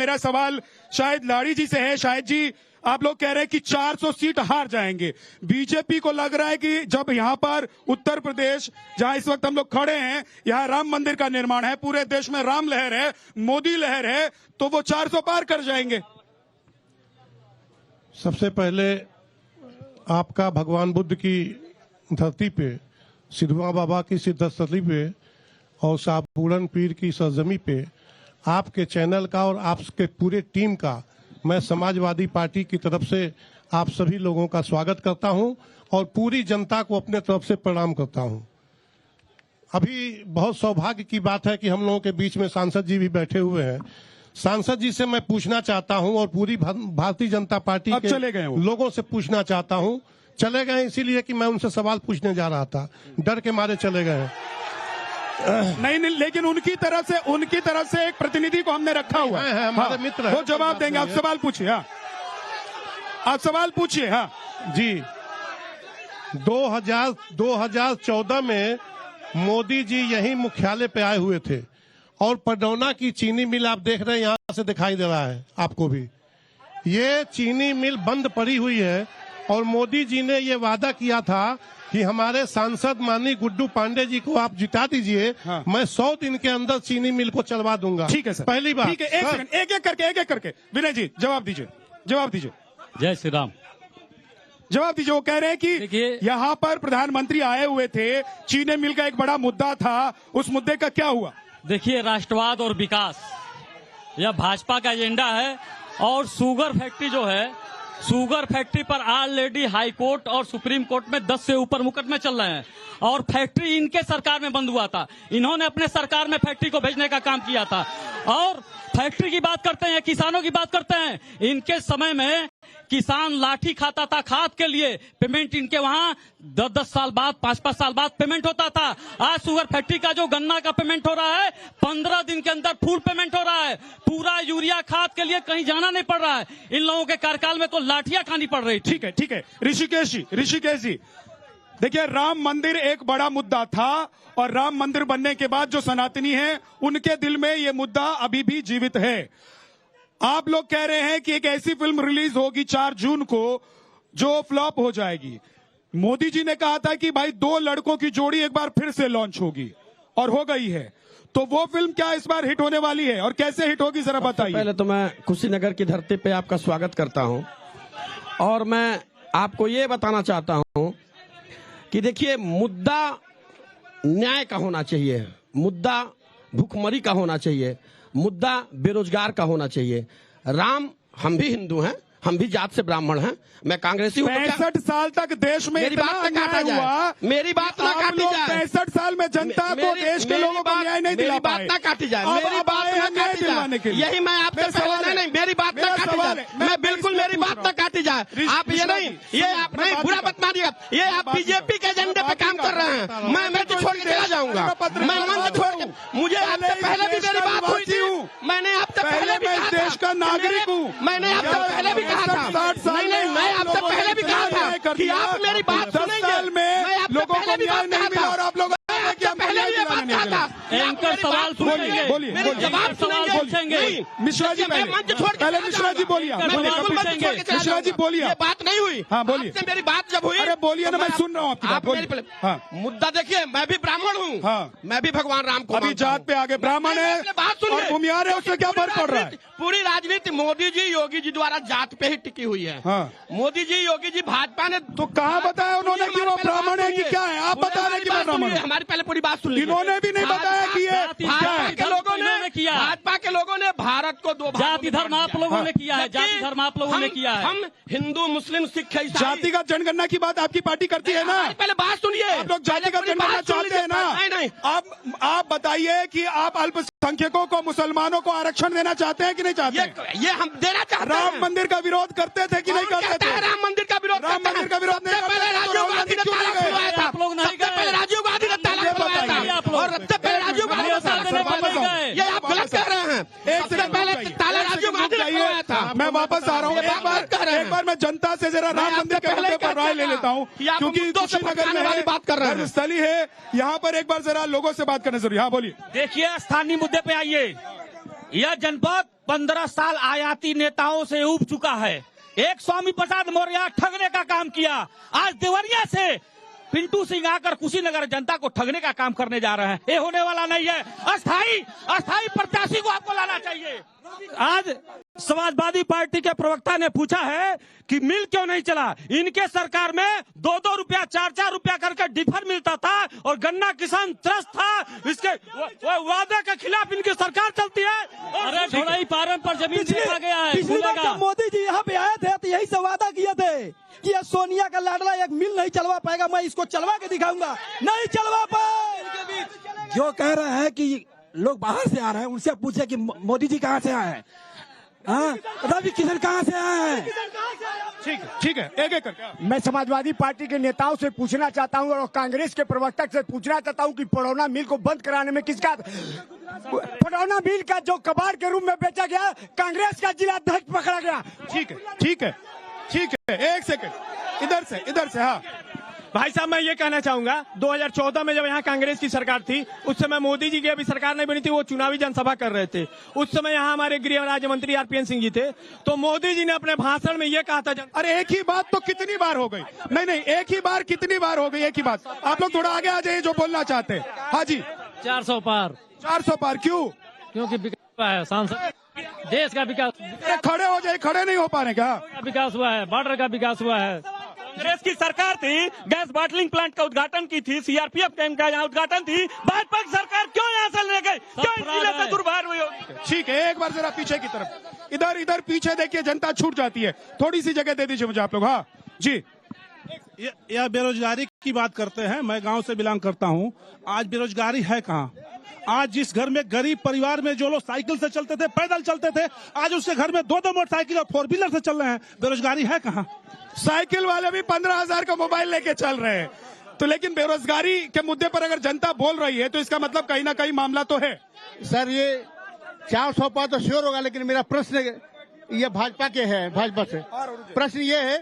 मेरा सवाल शायद लाड़ी जी से है। शायद जी, आप लोग कह रहे हैं कि 400 सीट हार जाएंगे। बीजेपी को लग रहा है कि जब यहां पर उत्तर प्रदेश, जहां इस वक्त हम लोग खड़े हैं, यहां राम मंदिर का निर्माण है, पूरे देश में राम लहर है, मोदी लहर है, तो वो 400 पार कर जाएंगे। सबसे पहले आपका भगवान बुद्ध की धरती पे, सिद्धवा बाबा की सिद्धस्थली पे और साहबूरन पीर की सरजमी पे आपके चैनल का और आपके पूरे टीम का मैं समाजवादी पार्टी की तरफ से आप सभी लोगों का स्वागत करता हूं और पूरी जनता को अपने तरफ से प्रणाम करता हूं। अभी बहुत सौभाग्य की बात है कि हम लोगों के बीच में सांसद जी भी बैठे हुए हैं। सांसद जी से मैं पूछना चाहता हूं और पूरी भारतीय जनता पार्टी के लोगों से पूछना चाहता हूं। चले गए इसीलिए कि मैं उनसे सवाल पूछने जा रहा था, डर के मारे चले गए। नहीं, लेकिन उनकी तरफ से एक प्रतिनिधि को हमने रखा हुआ है, हमारे मित्र है, वो जवाब देंगे। आप सवाल पूछिए। हाँ, आप सवाल पूछिए। हाँ जी, 2014 में मोदी जी यही मुख्यालय पे आए हुए थे और पडौना की चीनी मिल आप देख रहे हैं, यहां से दिखाई दे रहा है आपको भी। ये चीनी मिल बंद पड़ी हुई है और मोदी जी ने ये वादा किया था कि हमारे सांसद माननीय गुड्डू पांडे जी को आप जिता दीजिए। हाँ। मैं 100 दिन के अंदर चीनी मिल को चलवा दूंगा। ठीक है सर, पहली बात। ठीक है, एक सेकंड, एक एक करके विनय जी जवाब दीजिए। जय श्री राम। जवाब दीजिए। वो कह रहे हैं कि यहाँ पर प्रधानमंत्री आए हुए थे, चीनी मिल का एक बड़ा मुद्दा था, उस मुद्दे का क्या हुआ? देखिए, राष्ट्रवाद और विकास यह भाजपा का एजेंडा है और शुगर फैक्ट्री जो है, शुगर फैक्ट्री पर ऑलरेडी हाई कोर्ट और सुप्रीम कोर्ट में 10 से ऊपर मुकदमे चल रहे हैं और फैक्ट्री इनके सरकार में बंद हुआ था। इन्होंने अपने सरकार में फैक्ट्री को भेजने का काम किया था। और फैक्ट्री की बात करते हैं, किसानों की बात करते हैं, इनके समय में किसान लाठी खाता था खाद के लिए, पेमेंट इनके वहां 10-10 साल बाद, 5-5 साल बाद पेमेंट होता था। आज शुगर फैक्ट्री का जो गन्ना का पेमेंट हो रहा है, 15 दिन के अंदर फुल पेमेंट हो रहा है। पूरा यूरिया खाद के लिए कहीं जाना नहीं पड़ रहा है। इन लोगों के कार्यकाल में तो लाठियां खानी पड़ रही। ठीक है। ऋषिकेश जी, देखिए, राम मंदिर एक बड़ा मुद्दा था और राम मंदिर बनने के बाद जो सनातनी हैं, उनके दिल में ये मुद्दा अभी भी जीवित है। आप लोग कह रहे हैं कि एक ऐसी फिल्म रिलीज होगी 4 जून को जो फ्लॉप हो जाएगी। मोदी जी ने कहा था कि भाई 2 लड़कों की जोड़ी एक बार फिर से लॉन्च होगी और हो गई है। तो वो फिल्म क्या इस बार हिट होने वाली है और कैसे हिट होगी, जरा बताइए। पहले तो मैं कुशीनगर की धरती पे आपका स्वागत करता हूं और मैं आपको ये बताना चाहता हूं कि देखिए, मुद्दा न्याय का होना चाहिए, मुद्दा भूखमरी का होना चाहिए, मुद्दा बेरोजगार का होना चाहिए। राम, हम भी हिंदू हैं, हम भी जात से ब्राह्मण हैं, मैं कांग्रेसी हूं। 65 साल तक देश में मेरी बात ना काटी जाए, मेरी बात ना काटी जाए। 65 साल में जनता को, देश के लोगों को न्याय नहीं दिला पाए। मेरी बात ना काटी जाए, मेरी बात ना काटी जाए। यही मैं आपसे पहले नहीं, मेरी बात ना काटी जाए, मैं बिल्कुल मेरी बात ना काटी जाए। आप ये नहीं, ये आप नहीं, बुरा मत मानिएगा, ये आप बीजेपी के एजेंडे पे काम कर रहे हैं। मैं मंच छोड़ के चला जाऊंगा, मैं मंच छोड़ के, मुझे आपसे पहले भी मेरी बात हुई थी, मैंने आपसे पहले भी कहा था, देश का नागरिक हूँ, मैंने आपसे पहले भी कहा था, नहीं, मैं आपसे पहले भी कहा था कि आप मेरी बात सुनेंगे। मैं आपसे पहले भी बात कहा था और आप लोग पहले भी बात कहा था। एंकर सवाल पूछेंगे, मेरे जवाब सुनेंगे। मिश्रा जी पहले मिश्रा जी बोलिए। मिश्रा जी बोलिए। ये बात नहीं हुई। हाँ बोलिए। मेरी बात जब हुई, अरे बोलिए ना, मैं सुन रहा हूँ आपकी बात। हाँ, मुद्दा देखिए, मैं भी ब्राह्मण हूँ। हाँ, मैं भी भगवान राम को अभी जात पे आगे ब्राह्मण है और भूमिहार है, उससे क्या फर्क पड़ रहा है? पूरी राजनीति मोदी जी, योगी जी द्वारा जात पे ही टिकी हुई है। हाँ, मोदी जी, योगी जी, भाजपा ने तो कहाँ बताया उन्होंने कि वो ब्राह्मण है कि क्या है? आप बता रहे हैं कि मैं ब्राह्मण हूं। हमारी पहले पूरी बात सुन लीजिए। इन्होंने भी नहीं बताया कि ये भाजपा के लोगों ने किया, भाजपा के लोगों ने भारत को 2 जाति धर्म आप लोगों ने किया है, जाति धर्म आप लोगों ने किया है। हम हिंदू, मुस्लिम, सिख, ईसाई, जातिगत जनगणना की बात आपकी पार्टी करती है ना? पहले बात सुनिए। आप लोग जातिगत जनगणना चाहते हैं ना? नहीं। आप बताइए कि आप अल्पसंख्यकों को, मुसलमानों को आरक्षण देना चाहते हैं कि नहीं चाहते? ये हम देना चाहते हैं। राम मंदिर का विरोध करते थे कि नहीं करते थे? राम मंदिर का विरोध, राम मंदिर का विरोध नहीं करते थे, राजीव गांधी ने ताला खुलवाया था। आप लोग नहीं गए, पहले राजीव गांधी ने ताला खुलवाया था और सबसे पहले राजीव गांधी ने ताला खुलवाया। ये आप गलत कह रहे हैं। सबसे पहले ताला राजीव गांधी ने खुलवाया था। मैं वापस आ रहा हूँ। एक बार मैं जनता से जरा राम मंदिर के मुद्दे पर राय ले लेता हूँ, क्योंकि कुशीनगर में बात कर रहे हैं, स्थली है, यहाँ पर एक बार जरा लोगों से बात करना जरूरी। हाँ बोलिए। देखिए, स्थानीय मुद्दे पे आइए। यह जनपद 15 साल आयाती नेताओं से ऊब चुका है। एक स्वामी प्रसाद मौर्य ठगने का काम किया, आज देवरिया से पिंटू सिंह आकर कुशीनगर जनता को ठगने का काम करने जा रहे हैं। ये होने वाला नहीं है। अस्थाई प्रत्याशी को आपको लाना चाहिए। आज समाजवादी पार्टी के प्रवक्ता ने पूछा है कि मिल क्यों नहीं चला। इनके सरकार में 2-2 रुपया 4-4 रुपया करके डिफर मिलता था और गन्ना किसान त्रस्त था। इसके वादे के खिलाफ इनकी सरकार चलती है। अरे ढोलाई पारन पर जमीन देखा गया है। पिछली बार जब मोदी जी यहाँ पे आए थे तो यही से वादा किए थे कि ये सोनिया का लाडला एक मिल नहीं चलवा पाएगा, मैं इसको चलवा के दिखाऊंगा। नहीं चलवा पाए। जो कह रहे हैं कि लोग बाहर से आ रहे हैं, उनसे पूछे कि मोदी जी कहाँ से आए हैं, रवि किशन कहाँ से आए हैं। ठीक है, एक एक करके। मैं समाजवादी पार्टी के नेताओं से पूछना चाहता हूं और कांग्रेस के प्रवक्ता से पूछना चाहता हूं कि पड़ौना मिल को बंद कराने में किसका, पड़ौना मिल का जो कबाड़ के रूप में बेचा गया, कांग्रेस का जिला अध्यक्ष पकड़ा गया। ठीक है, एक सेकंड, इधर से। हाँ भाई साहब, मैं ये कहना चाहूंगा 2014 में जब यहाँ कांग्रेस की सरकार थी, उस समय मोदी जी की अभी सरकार नहीं बनी थी, वो चुनावी जनसभा कर रहे थे। उस समय यहाँ हमारे गृह राज्य मंत्री आरपीएन सिंह जी थे। तो मोदी जी ने अपने भाषण में ये कहा था। अरे एक ही बात तो कितनी बार हो गई। नहीं, एक ही बार कितनी बार हो गई, एक ही बात। आप लोग थोड़ा आगे आ जाइए जो बोलना चाहते हैं। हाँ जी। 400 पार क्यों? क्योंकि विकास हुआ है, सांसद देश का विकास। अरे खड़े हो जाए, खड़े नहीं हो पा रहे क्या? विकास हुआ है, बॉर्डर का विकास हुआ है। कांग्रेस की सरकार थी, गैस बॉटलिंग प्लांट का उद्घाटन की थी, सीआरपीएफ कैंप का यहाँ उद्घाटन थी। भाजपा की सरकार क्यों यहाँ से ले गई? क्यों इस जिले से दुर्भाग्य हुई होगी? ठीक है, एक बार जरा पीछे की तरफ, इधर पीछे देखिए, जनता छूट जाती है। थोड़ी सी जगह दे दीजिए मुझे आप लोग। हाँ जी। यह बेरोजगारी की बात करते हैं। मैं गांव से बिलोंग करता हूं। आज बेरोजगारी है कहां? आज जिस घर में गरीब परिवार में जो लोग साइकिल से चलते थे, पैदल चलते थे, आज उसके घर में 2-2 मोटरसाइकिल और 4 व्हीलर से चल रहे हैं। बेरोजगारी है कहां? साइकिल वाले भी 15,000 का मोबाइल लेके चल रहे हैं। तो लेकिन बेरोजगारी के मुद्दे पर अगर जनता बोल रही है तो इसका मतलब कहीं ना कहीं मामला तो है। सर, ये 400 पार तो श्योर होगा, लेकिन मेरा प्रश्न ये भाजपा के है, भाजपा से प्रश्न ये है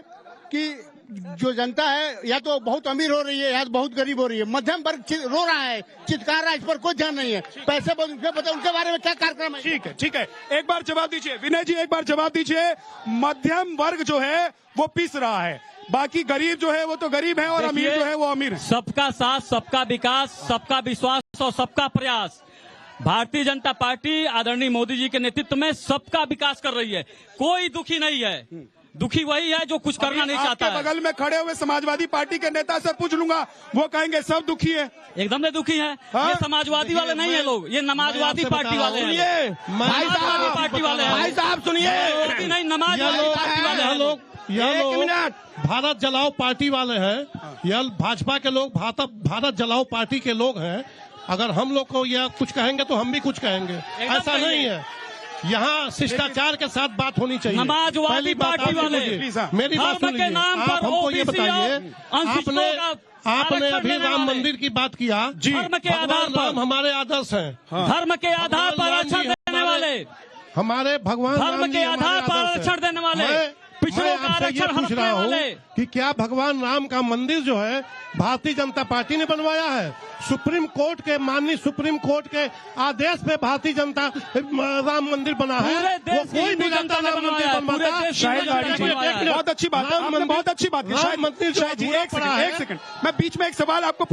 कि जो जनता है या तो बहुत अमीर हो रही है या तो बहुत गरीब हो रही है, मध्यम वर्ग रो रहा है, चित्कार रहा है, इस पर कोई ध्यान नहीं है। पैसे बताओ उनके बारे में क्या कार्यक्रम है? ठीक है, एक बार जवाब दीजिए विनय जी, एक बार जवाब दीजिए। मध्यम वर्ग जो है वो पिस रहा है, बाकी गरीब जो है वो तो गरीब है और अमीर जो है वो अमीर है। सबका साथ, सबका विकास, सबका विश्वास और सबका प्रयास। भारतीय जनता पार्टी आदरणीय मोदी जी के नेतृत्व में सबका विकास कर रही है। कोई दुखी नहीं है। दुखी वही है जो कुछ करना नहीं चाहता है। बगल में खड़े हुए समाजवादी पार्टी के नेता से पूछ लूंगा, वो कहेंगे सब दुखी है। एकदम से दुखी है। ये समाजवादी वाले नहीं है लोग, ये नमाजवादी पार्टी वाले हैं। भाई पार्टी वाले हैं। भाई साहब सुनिए, नहीं, नमाजवादी पार्टी वाले हैं लोग। भारत जलाओ पार्टी वाले हैं। यह भाजपा के लोग भारत जलाओ पार्टी के लोग हैं। अगर हम लोग को यह कुछ कहेंगे तो हम भी कुछ कहेंगे, ऐसा नहीं है। यहाँ शिष्टाचार के साथ बात होनी चाहिए। समाजवादी पार्टी वाले मेरी बात सुनिए। आप हमको ये बताइए, आपने अभी राम मंदिर की बात किया। धर्म के आधार पर हमारे आदर्श हैं। धर्म के आधार पर आरक्षण देने वाले, हमारे भगवान धर्म के आधार पर आरक्षण देने वाले, पिछड़ों का आरक्षण हड़पने वाले। कि क्या भगवान राम का मंदिर जो है भारतीय जनता पार्टी ने बनवाया है? सुप्रीम कोर्ट के माननीय सुप्रीम कोर्ट के आदेश पे भारतीय जनता राम मंदिर बना है। वो कोई भी जनता राम मंदिर बनवाता। बहुत अच्छी बात, बहुत अच्छी बात। शायद मंत्री, एक सेकंड, मैं बीच में एक सवाल आपको